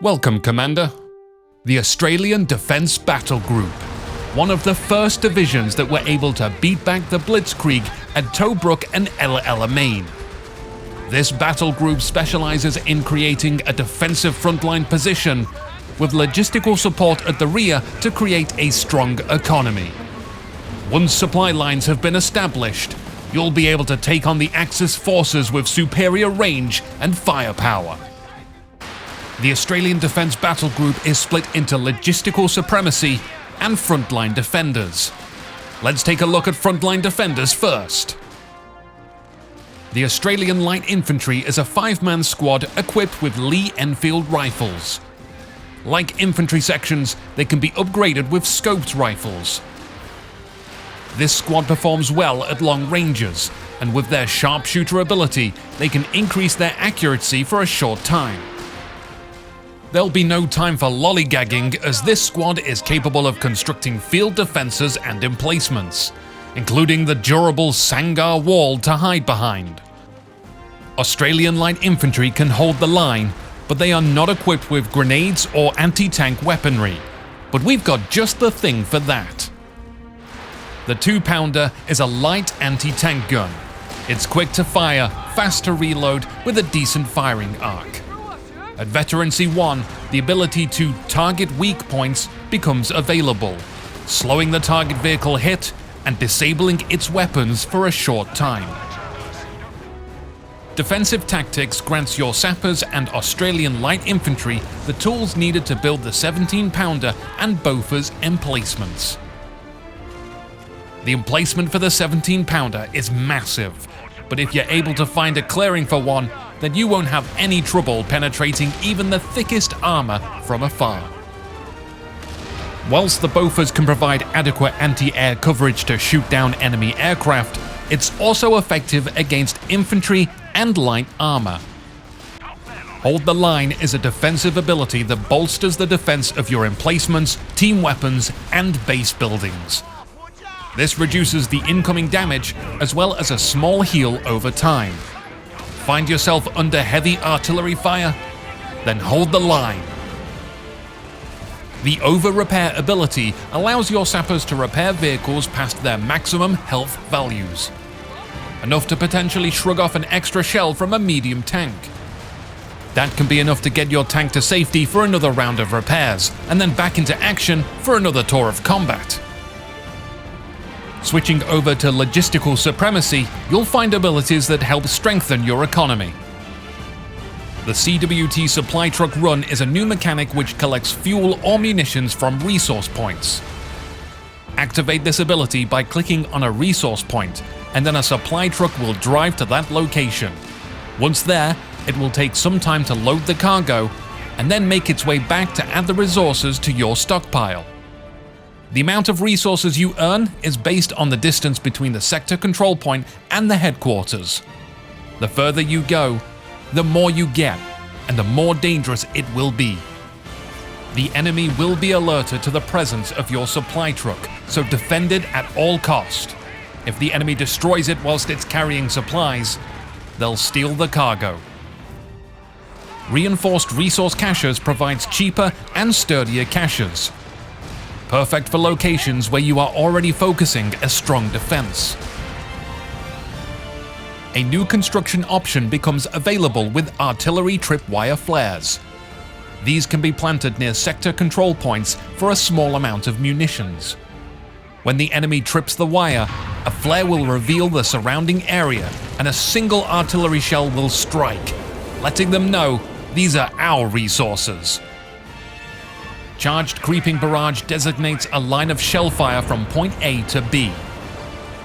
Welcome, Commander. The Australian Defence Battlegroup, one of the first divisions that were able to beat back the Blitzkrieg at Tobruk and El Alamein. This battlegroup specializes in creating a defensive frontline position with logistical support at the rear to create a strong economy. Once supply lines have been established, you'll be able to take on the Axis forces with superior range and firepower. The Australian Defence Battlegroup is split into logistical supremacy and frontline defenders. Let's take a look at frontline defenders first. The Australian Light Infantry is a 5-man squad equipped with Lee Enfield rifles. Like infantry sections, they can be upgraded with scoped rifles. This squad performs well at long ranges, and with their sharpshooter ability, they can increase their accuracy for a short time. There'll be no time for lollygagging, as this squad is capable of constructing field defences and emplacements, including the durable Sangar wall to hide behind. Australian Light Infantry can hold the line, but they are not equipped with grenades or anti-tank weaponry. But we've got just the thing for that. The 2-pounder is a light anti-tank gun. It's quick to fire, fast to reload, with a decent firing arc. At Veterancy 1, the ability to target weak points becomes available, slowing the target vehicle hit and disabling its weapons for a short time. Defensive Tactics grants your sappers and Australian Light Infantry the tools needed to build the 17-pounder and Bofors emplacements. The emplacement for the 17-pounder is massive, but if you're able to find a clearing for one, then you won't have any trouble penetrating even the thickest armor from afar. Whilst the Bofors can provide adequate anti-air coverage to shoot down enemy aircraft, it's also effective against infantry and light armor. Hold the Line is a defensive ability that bolsters the defense of your emplacements, team weapons, and base buildings. This reduces the incoming damage as well as a small heal over time. Find yourself under heavy artillery fire? Then hold the line. The over-repair ability allows your sappers to repair vehicles past their maximum health values, enough to potentially shrug off an extra shell from a medium tank. That can be enough to get your tank to safety for another round of repairs, and then back into action for another tour of combat. Switching over to logistical supremacy, you'll find abilities that help strengthen your economy. The CWT supply truck run is a new mechanic which collects fuel or munitions from resource points. Activate this ability by clicking on a resource point, and then a supply truck will drive to that location. Once there, it will take some time to load the cargo, and then make its way back to add the resources to your stockpile. The amount of resources you earn is based on the distance between the sector control point and the headquarters. The further you go, the more you get, and the more dangerous it will be. The enemy will be alerted to the presence of your supply truck, so defend it at all cost. If the enemy destroys it whilst it's carrying supplies, they'll steal the cargo. Reinforced resource caches provides cheaper and sturdier caches, perfect for locations where you are already focusing a strong defense. A new construction option becomes available with artillery tripwire flares. These can be planted near sector control points for a small amount of munitions. When the enemy trips the wire, a flare will reveal the surrounding area and a single artillery shell will strike, letting them know these are our resources. Charged Creeping Barrage designates a line of shell fire from point A to B.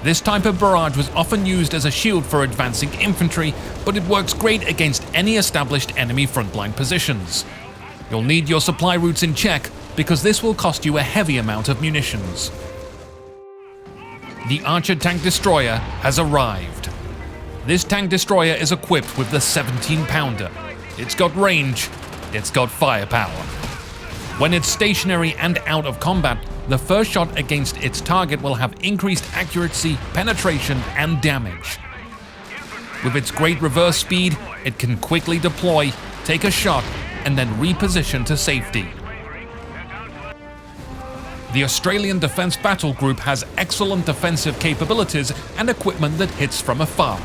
This type of barrage was often used as a shield for advancing infantry, but it works great against any established enemy frontline positions. You'll need your supply routes in check, because this will cost you a heavy amount of munitions. The Archer Tank Destroyer has arrived. This tank destroyer is equipped with the 17-pounder. It's got range, it's got firepower. When it's stationary and out of combat, the first shot against its target will have increased accuracy, penetration, and damage. With its great reverse speed, it can quickly deploy, take a shot, and then reposition to safety. The Australian Defence Battle Group has excellent defensive capabilities and equipment that hits from afar,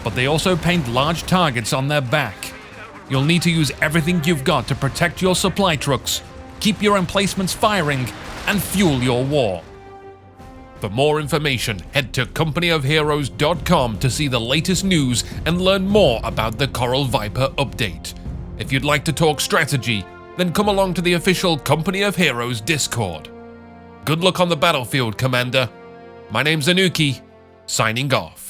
but they also paint large targets on their back. You'll need to use everything you've got to protect your supply trucks, keep your emplacements firing, and fuel your war. For more information, head to companyofheroes.com to see the latest news and learn more about the Coral Viper update. If you'd like to talk strategy, then come along to the official Company of Heroes Discord. Good luck on the battlefield, Commander. My name's Anuki, signing off.